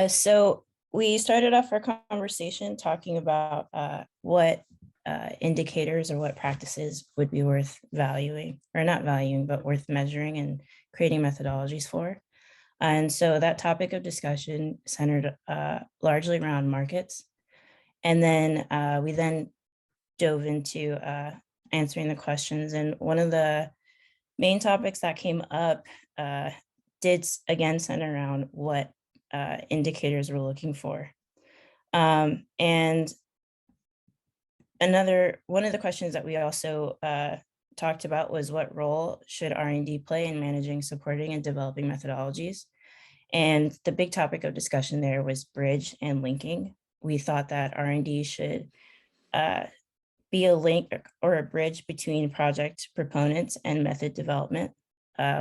So we started off our conversation talking about what indicators or what practices would be worth valuing, or not valuing, but worth measuring and creating methodologies for. And so that topic of discussion centered largely around markets. And then we then dove into answering the questions. And one of the main topics that came up did again center around what indicators we're looking for. And one of the questions that we also talked about was what role should R&D play in managing, supporting, and developing methodologies? And the big topic of discussion there was bridge and linking. We thought that R&D should be a link or a bridge between project proponents and method development.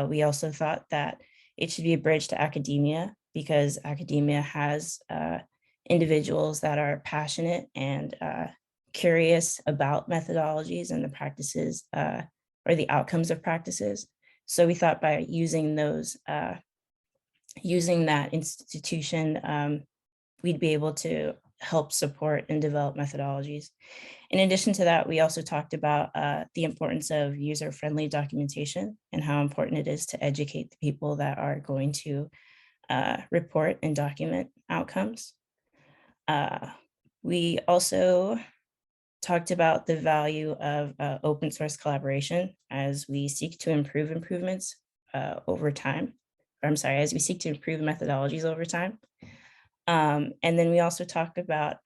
We also thought that it should be a bridge to academia, because academia has individuals that are passionate and curious about methodologies and the practices or the outcomes of practices. So we thought by using those, using that institution, we'd be able to help support and develop methodologies. In addition to that, we also talked about the importance of user-friendly documentation and how important it is to educate the people that are going to report and document outcomes. We also talked about the value of open source collaboration as we seek to improve improvements over time. Or I'm sorry, as we seek to improve methodologies over time. And then we also talked about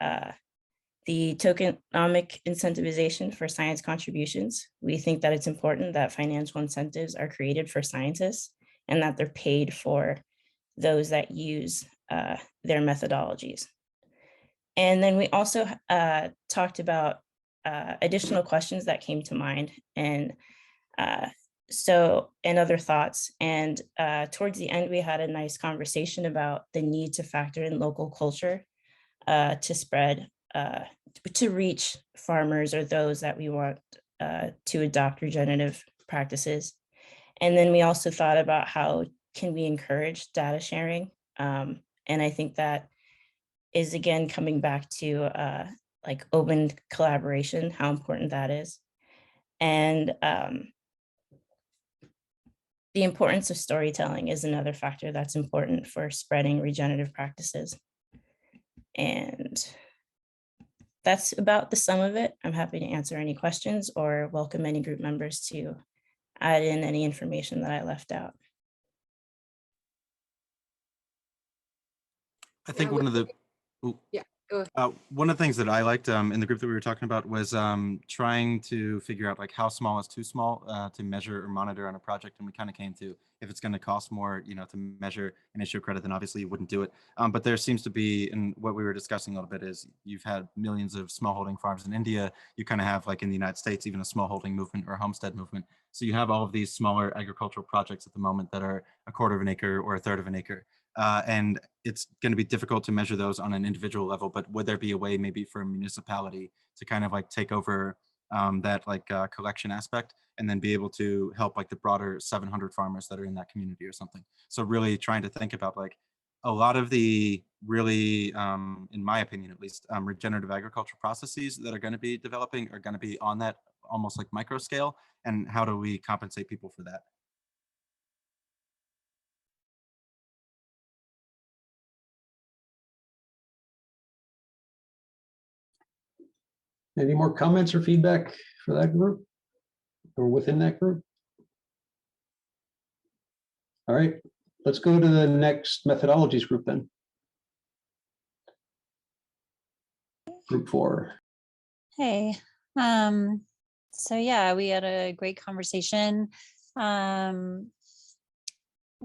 the tokenomic incentivization for science contributions. We think that it's important that financial incentives are created for scientists and that they're paid for those that use their methodologies. And then we also talked about additional questions that came to mind and other thoughts. And towards the end, we had a nice conversation about the need to factor in local culture to spread, to reach farmers or those that we want to adopt regenerative practices. And then we also thought about how can we encourage data sharing. And I think that is again coming back to like open collaboration, how important that is. And the importance of storytelling is another factor that's important for spreading regenerative practices. And that's about the sum of it. I'm happy to answer any questions or welcome any group members to add in any information that I left out. I think one of the things that I liked in the group that we were talking about was trying to figure out like how small is too small to measure or monitor on a project, and we kind of came to if it's going to cost more, to measure an issue of credit, then obviously you wouldn't do it. But there seems to be, and what we were discussing a little bit is you've had millions of smallholding farms in India. You kind of have like in the United States even a smallholding movement or a homestead movement. So you have all of these smaller agricultural projects at the moment that are a quarter of an acre or a third of an acre. And it's going to be difficult to measure those on an individual level, but would there be a way maybe for a municipality to kind of like take over that like collection aspect and then be able to help like the broader 700 farmers that are in that community or something? So really trying to think about like a lot of the really, in my opinion at least, regenerative agriculture processes that are going to be developing are going to be on that almost like micro scale, and how do we compensate people for that? Any more comments or feedback for that group or within that group? All right, let's go to the next methodologies group then. Group 4. Hey, so yeah, we had a great conversation.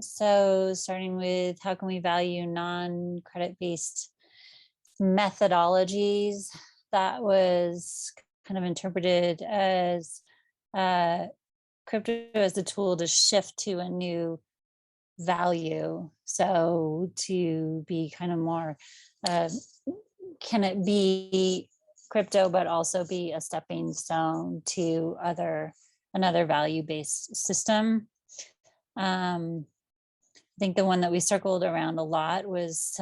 So starting with how can we value non-credit based methodologies, that was kind of interpreted as crypto as a tool to shift to a new value. So to be kind of more, can it be crypto, but also be a stepping stone to another value-based system? think the one that we circled around a lot was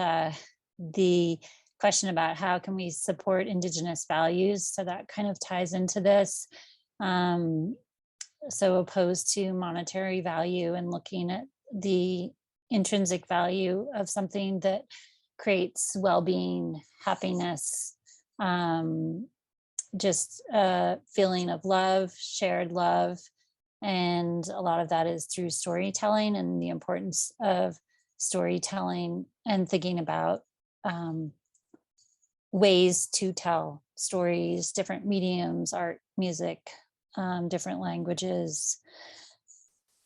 the question about how can we support Indigenous values. So that kind of ties into this. So opposed to monetary value and looking at the intrinsic value of something that creates well-being, happiness, just a feeling of love, shared love. And a lot of that is through storytelling and the importance of storytelling and thinking about ways to tell stories, different mediums, art, music, different languages.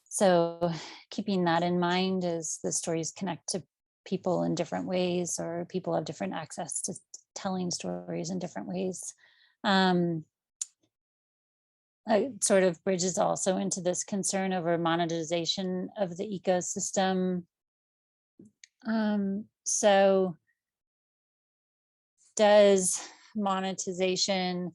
So keeping that in mind as the stories connect to people in different ways, or people have different access to telling stories in different ways. It sort of bridges also into this concern over monetization of the ecosystem. So does monetization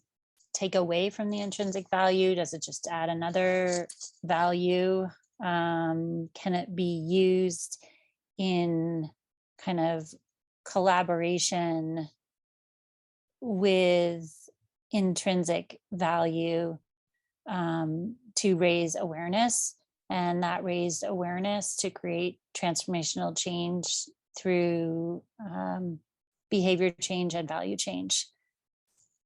take away from the intrinsic value? Does it just add another value? Can it be used in kind of collaboration with intrinsic value to raise awareness, and that raised awareness to create transformational change through behavior change and value change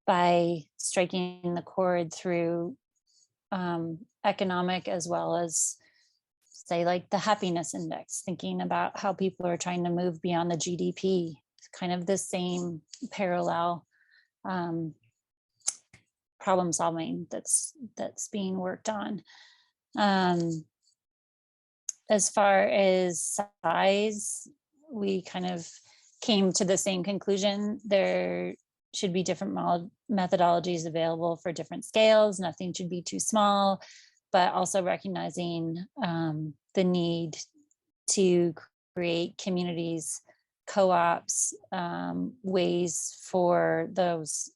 by striking the chord through economic as well as, say, like the happiness index, thinking about how people are trying to move beyond the GDP, kind of the same parallel problem solving that's being worked on. As far as size, we kind of came to the same conclusion. There should be different methodologies available for different scales. Nothing should be too small, but also recognizing the need to create communities, co-ops, ways for those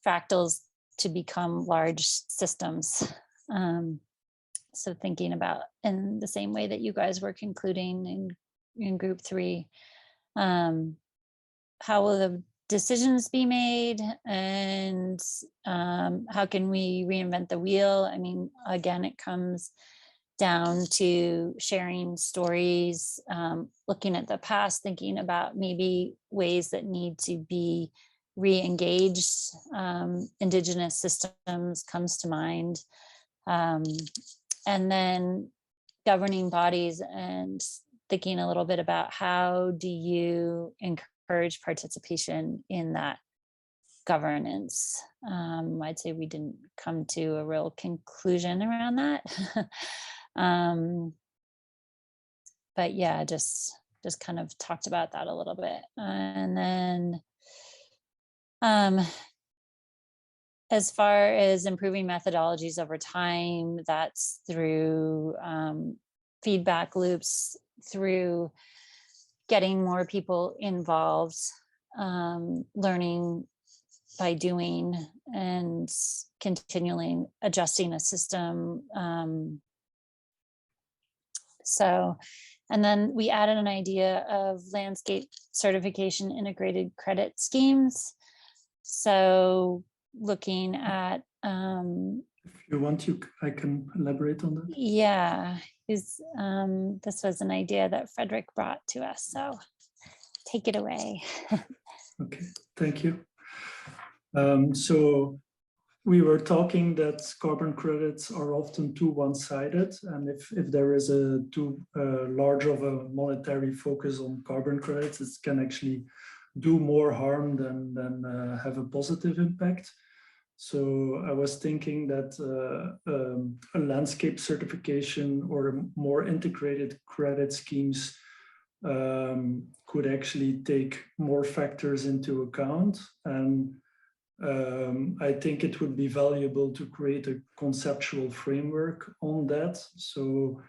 fractals to become large systems. So thinking about in the same way that you guys were concluding in group 3, how will the decisions be made, and how can we reinvent the wheel? I mean, again, it comes down to sharing stories, looking at the past, thinking about maybe ways that need to be re-engaged. Indigenous systems comes to mind. And then governing bodies and thinking a little bit about how do you encourage participation in that governance. I'd say we didn't come to a real conclusion around that. But yeah, just kind of talked about that a little bit. And then as far as improving methodologies over time, that's through feedback loops, through getting more people involved, learning by doing, and continually adjusting a system. And then we added an idea of landscape certification integrated credit schemes. So looking at if you want to, I can elaborate on that. Yeah, this was an idea that Frederick brought to us, so take it away. Okay, thank you. So we were talking that carbon credits are often too one-sided, and if there is a too large of a monetary focus on carbon credits, it can actually do more harm than have a positive impact. So I was thinking that a landscape certification or more integrated credit schemes could actually take more factors into account. And I think it would be valuable to create a conceptual framework on that. So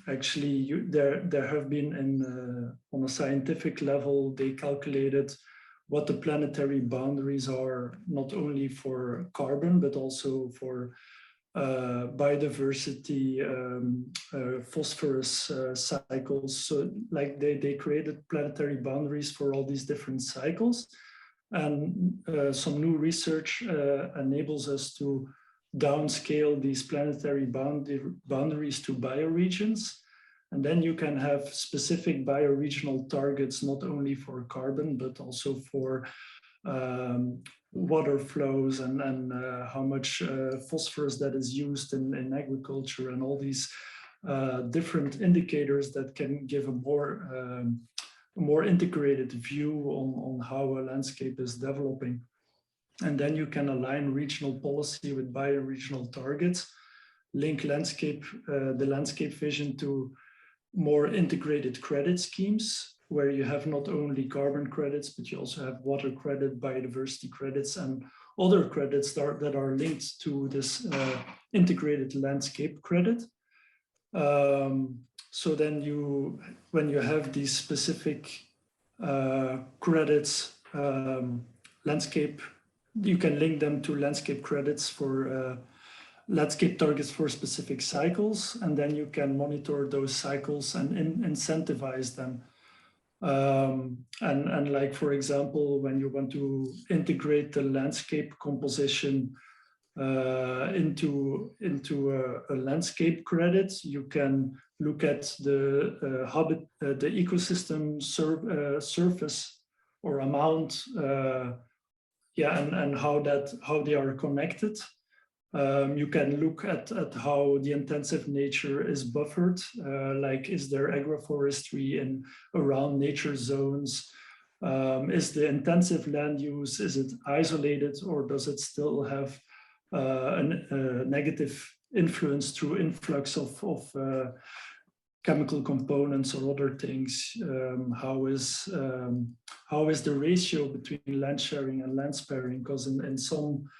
actually there have been on a scientific level, they calculated what the planetary boundaries are, not only for carbon, but also for biodiversity, phosphorus cycles. So like they created planetary boundaries for all these different cycles. And some new research enables us to downscale these planetary boundaries to bioregions. And then you can have specific bioregional targets, not only for carbon, but also for water flows and how much phosphorus that is used in agriculture, and all these different indicators that can give a more integrated view on how a landscape is developing. And then you can align regional policy with bioregional targets, link the landscape vision to more integrated credit schemes, where you have not only carbon credits, but you also have water credit, biodiversity credits, and other credits that are linked to this integrated landscape credit. So then when you have these specific credits, landscape, you can link them to landscape credits for landscape targets for specific cycles, and then you can monitor those cycles and incentivize them. And like, for example, when you want to integrate the landscape composition into a landscape credit, you can look at the the ecosystem surface or amount, and how they are connected. You can look at how the intensive nature is buffered, like is there agroforestry in around nature zones? Is the intensive land use, is it isolated, or does it still have a negative influence through influx of chemical components or other things? How is the ratio between land sharing and land sparing? Because in some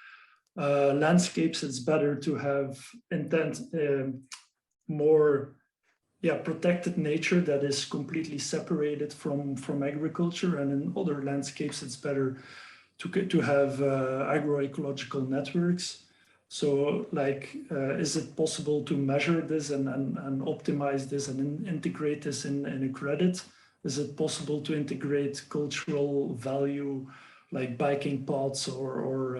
landscapes, it's better to have more protected nature that is completely separated from agriculture, and in other landscapes it's better to have agroecological networks. So like, is it possible to measure this and optimize this and integrate this in a credit? Is it possible to integrate cultural value like biking paths or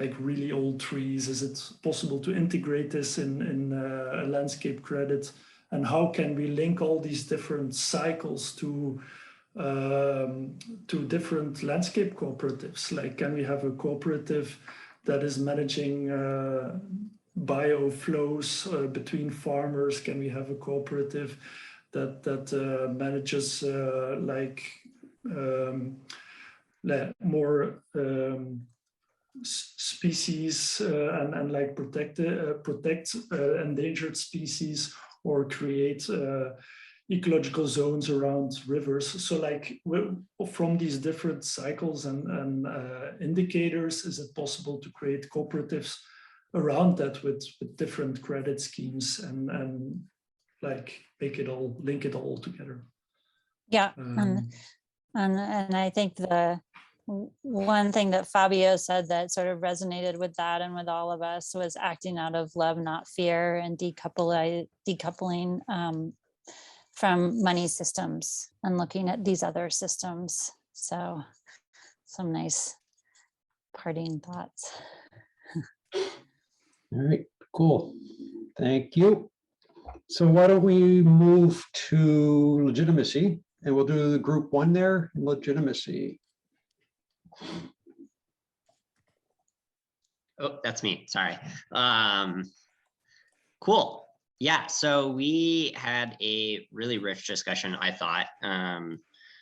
like really old trees? Is it possible to integrate this in a landscape credit? And how can we link all these different cycles to different landscape cooperatives? Like, can we have a cooperative that is managing bioflows between farmers? Can we have a cooperative that manages more species and like protect endangered species, or create ecological zones around rivers? So like, from these different cycles and indicators, is it possible to create cooperatives around that with different credit schemes and like link it all together? Yeah, and I think the one thing that Fabio said that sort of resonated with that and with all of us was acting out of love, not fear, and decoupling from money systems and looking at these other systems. So some nice parting thoughts. All right, cool. Thank you. So why don't we move to legitimacy, and we'll do the group one there, legitimacy. Oh, that's me. Sorry. Cool. Yeah, so we had a really rich discussion, I thought.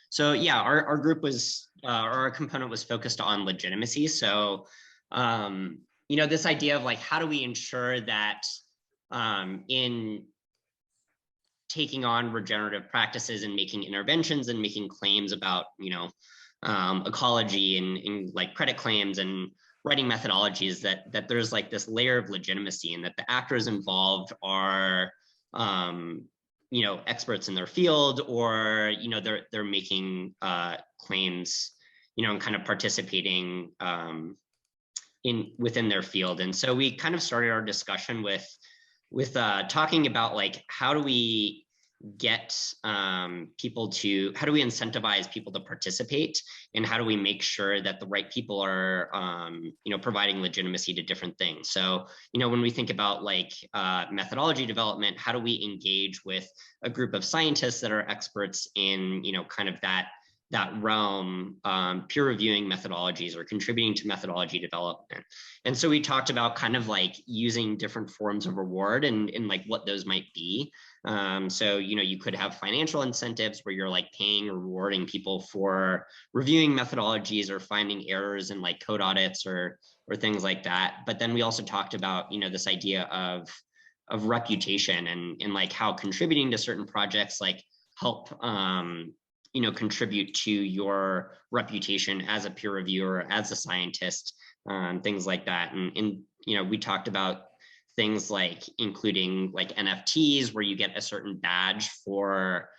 So yeah, our group was, our component was focused on legitimacy. So, you know, this idea of like, how do we ensure that in taking on regenerative practices and making interventions and making claims about, you know, ecology and like credit claims and writing methodologies, that there's like this layer of legitimacy, and that the actors involved are, you know, experts in their field, or, you know, they're making claims, you know, and kind of participating within their field. And so we kind of started our discussion with talking about like, how do we get people to, how do we incentivize people to participate, and how do we make sure that the right people are providing legitimacy to different things. So when we think about like methodology development, how do we engage with a group of scientists that are experts in kind of that realm, peer reviewing methodologies or contributing to methodology development. And so we talked about kind of like using different forms of reward and like what those might be. So, you could have financial incentives where you're like paying or rewarding people for reviewing methodologies or finding errors in like code audits or things like that. But then we also talked about, this idea of reputation and like how contributing to certain projects like help contribute to your reputation as a peer reviewer, as a scientist, things like that. And we talked about things like including like NFTs, where you get a certain badge for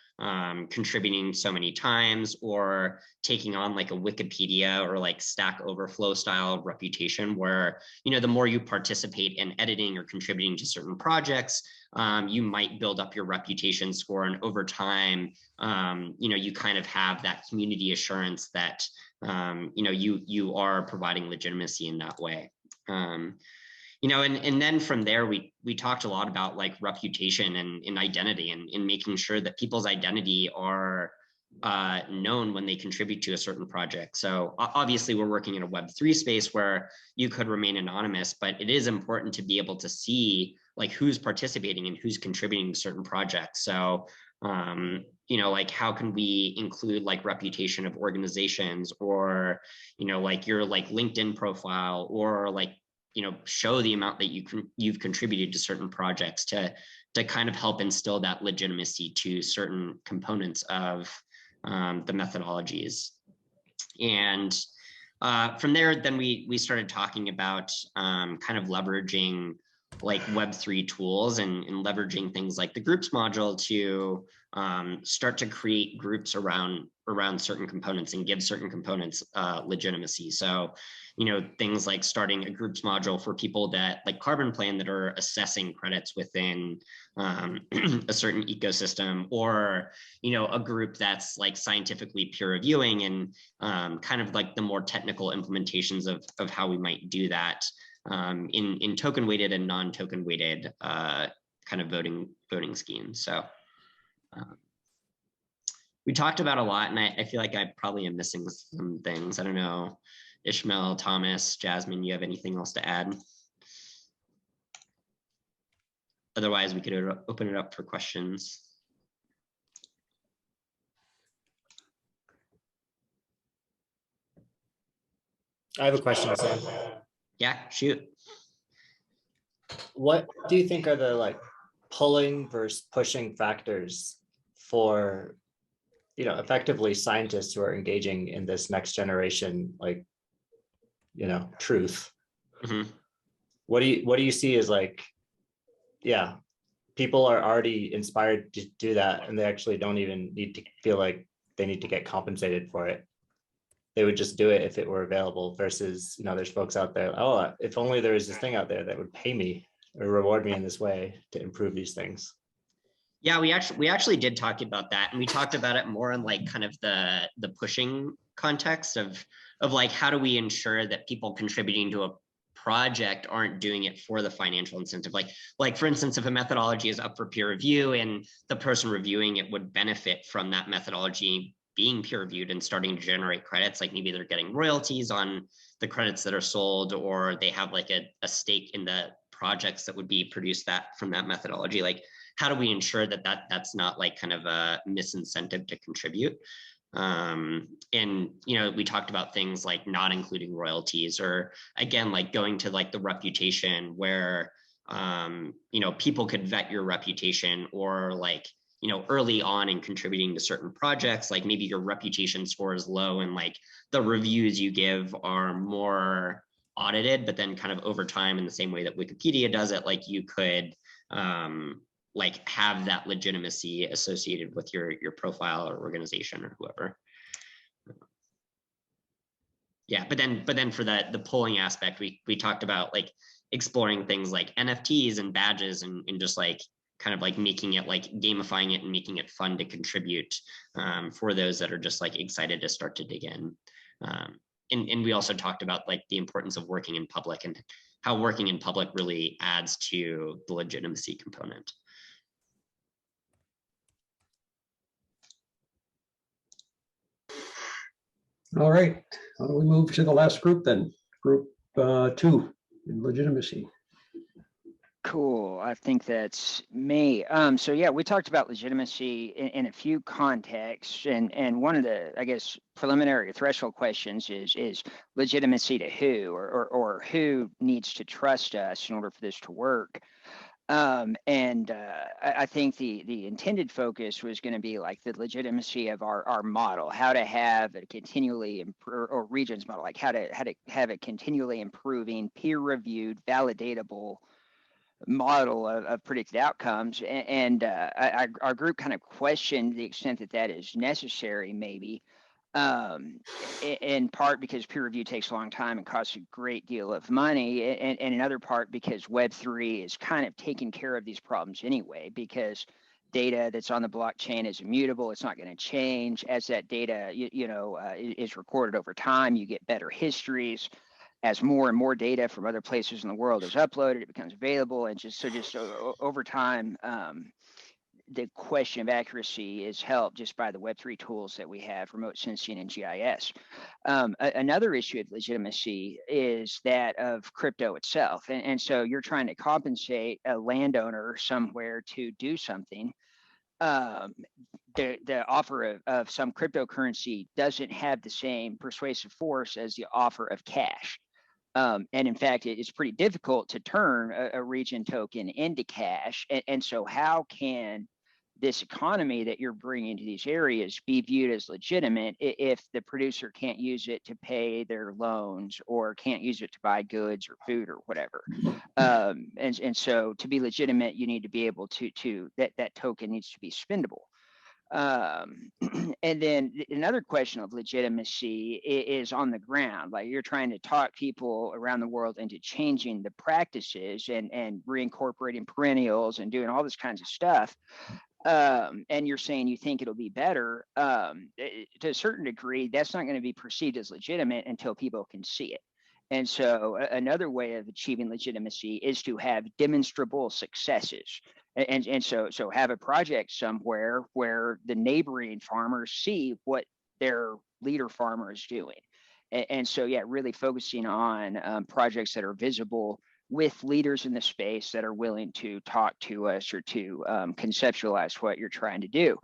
contributing so many times, or taking on like a Wikipedia or like Stack Overflow style reputation, where the more you participate in editing or contributing to certain projects, you might build up your reputation score, and over time you kind of have that community assurance that you are providing legitimacy in that way. And then from there, we talked a lot about like reputation and identity, and making sure that people's identity are known when they contribute to a certain project. So obviously we're working in a Web3 space where you could remain anonymous, but it is important to be able to see like who's participating and who's contributing to certain projects. So like how can we include like reputation of organizations, or like your like LinkedIn profile, or like show the amount that you've contributed to certain projects to kind of help instill that legitimacy to certain components of the methodologies. And from there, then we started talking about kind of leveraging like Web3 tools and leveraging things like the groups module to start to create groups around certain components and give certain components legitimacy. So things like starting a groups module for people that like Carbon Plan that are assessing credits within a certain ecosystem, or a group that's like scientifically peer reviewing, and kind of like the more technical implementations of how we might do that in token weighted and non-token weighted kind of voting schemes. So we talked about a lot, and I feel like I probably am missing some things. I don't know, Ishmael, Thomas, Jasmine, you have anything else to add? Otherwise, we could open it up for questions. I have a question, Sam. Yeah, shoot. What do you think are the like pulling versus pushing factors for effectively scientists who are engaging in this next generation, like truth? Mm-hmm. What do you see as like, yeah, people are already inspired to do that, and they actually don't even need to feel like they need to get compensated for it. They would just do it if it were available, versus there's folks out there, oh, if only there was this thing out there that would pay me or reward me in this way to improve these things. Yeah, we actually did talk about that, and we talked about it more in like kind of the pushing context of like, how do we ensure that people contributing to a project aren't doing it for the financial incentive? Like for instance, if a methodology is up for peer review and the person reviewing it would benefit from that methodology being peer reviewed and starting to generate credits, like maybe they're getting royalties on the credits that are sold, or they have like a stake in the projects that would be produced from that methodology. Like, how do we ensure that that's not like kind of a misincentive to contribute? And we talked about things like not including royalties, or again, like going to like the reputation where people could vet your reputation, or like early on in contributing to certain projects, like maybe your reputation score is low and like the reviews you give are more audited, but then kind of over time, in the same way that Wikipedia does it, like you could like have that legitimacy associated with your profile or organization or whoever. Yeah, but then for the polling aspect, we talked about like exploring things like NFTs and badges and just like kind of like making it like gamifying it and making it fun to contribute for those that are just like excited to start to dig in. And we also talked about like the importance of working in public and how working in public really adds to the legitimacy component. All right, how do we move to the last group then? Group 2, in legitimacy. Cool. I think that's me. So yeah, we talked about legitimacy in a few contexts, and one of the, I guess, preliminary threshold questions is legitimacy to who, or who needs to trust us in order for this to work. I think the intended focus was going to be like the legitimacy of our model, how to have a continually or regions model, like how to have a continually improving, peer-reviewed, validatable model of predicted outcomes. Our group kind of questioned the extent that is necessary, maybe, in part because peer review takes a long time and costs a great deal of money, and in other part because Web3 is kind of taking care of these problems anyway, because data that's on the blockchain is immutable. It's not going to change. As that data is recorded over time, you get better histories. As more and more data from other places in the world is uploaded, it becomes available, and just over time, the question of accuracy is helped just by the Web3 tools that we have, remote sensing and GIS. Another issue of legitimacy is that of crypto itself, and so you're trying to compensate a landowner somewhere to do something. The offer of some cryptocurrency doesn't have the same persuasive force as the offer of cash. And in fact, it's pretty difficult to turn a region token into cash. And so how can this economy that you're bringing to these areas be viewed as legitimate if the producer can't use it to pay their loans or can't use it to buy goods or food or whatever? And so to be legitimate, you need to be able to that token needs to be spendable. And then another question of legitimacy is on the ground. Like, you're trying to talk people around the world into changing the practices and reincorporating perennials and doing all this kinds of stuff. And you're saying you think it'll be better. To a certain degree, that's not going to be perceived as legitimate until people can see it. And so another way of achieving legitimacy is to have demonstrable successes. And so have a project somewhere where the neighboring farmers see what their leader farmer is doing. And so, yeah, really focusing on projects that are visible with leaders in the space that are willing to talk to us or to conceptualize what you're trying to do.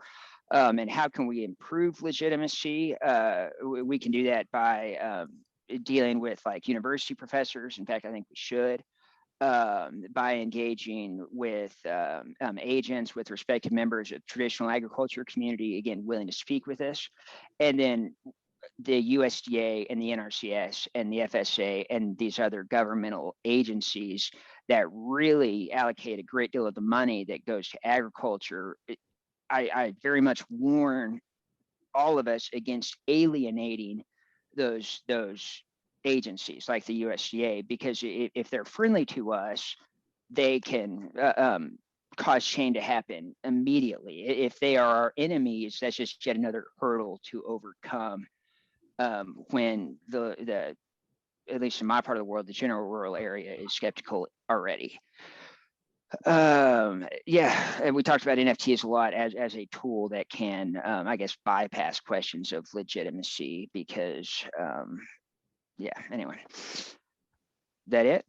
And how can we improve legitimacy? We can do that by dealing with like university professors. In fact, I think we should. By engaging with agents, with respective members of traditional agriculture community, again, willing to speak with us. And then the USDA and the NRCS and the FSA and these other governmental agencies that really allocate a great deal of the money that goes to agriculture. I very much warn all of us against alienating those agencies like the USDA, because if they're friendly to us, they can cause change to happen immediately. If they are our enemies, that's just yet another hurdle to overcome. When the at least in my part of the world, the general rural area is skeptical already. Yeah, and we talked about NFTs a lot as a tool that can, I guess, bypass questions of legitimacy, because yeah, anyway, that it?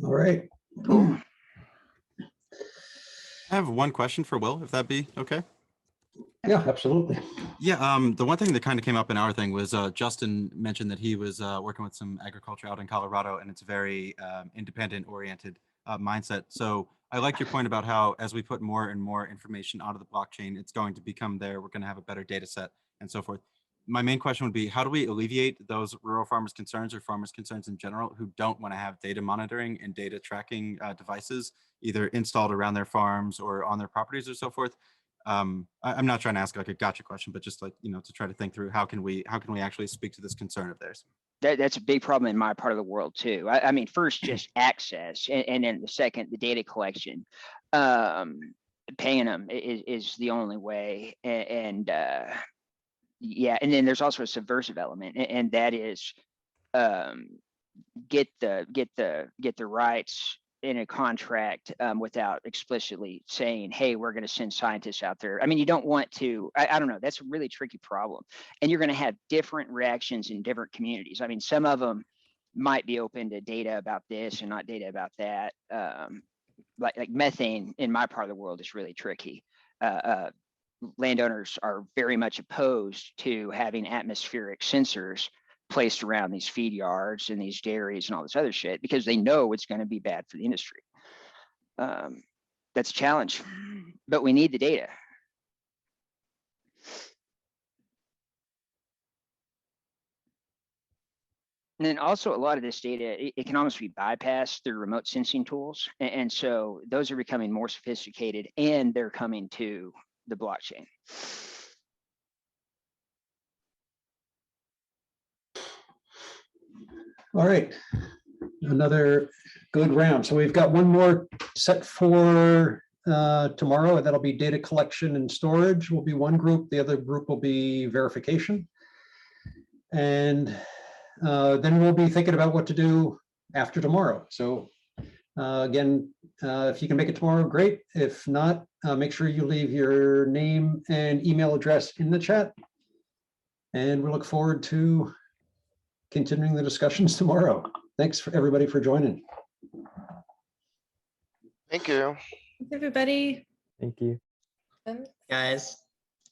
All right. Cool. I have one question for Will, if that'd be okay. Yeah, absolutely. Yeah, the one thing that kind of came up in our thing was Justin mentioned that he was working with some agriculture out in Colorado, and it's very independent-oriented mindset. So I like your point about how as we put more and more information onto the blockchain, it's going to become there. We're going to have a better data set and so forth. my main question would be, how do we alleviate those rural farmers' concerns or farmers' concerns in general who don't want to have data monitoring and data tracking devices either installed around their farms or on their properties or so forth? I'm not trying to ask like a gotcha question, but just like, to try to think through how can we actually speak to this concern of theirs? That's a big problem in my part of the world too. I mean, first just access, and then the second, the data collection. Paying them is the only way, and yeah, and then there's also a subversive element, and that is get the rights in a contract without explicitly saying, hey, we're going to send scientists out there. I mean, you don't want to, I don't know, that's a really tricky problem. And you're going to have different reactions in different communities. I mean, some of them might be open to data about this and not data about that. Like methane in my part of the world is really tricky. Landowners are very much opposed to having atmospheric sensors placed around these feed yards and these dairies and all this other shit because they know it's going to be bad for the industry. That's a challenge, but we need the data. And then also a lot of this data, it can almost be bypassed through remote sensing tools. And so those are becoming more sophisticated and they're coming to the blockchain. All right, another good round. So we've got one more set for tomorrow, and that'll be data collection and storage will be one group. The other group will be verification. And then we'll be thinking about what to do after tomorrow. So again, if you can make it tomorrow, great. If not, make sure you leave your name and email address in the chat. And we look forward to continuing the discussions tomorrow. Thanks for everybody for joining. Thank you. Thanks, everybody. Thank you. Guys.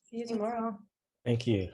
See you tomorrow. Thank you.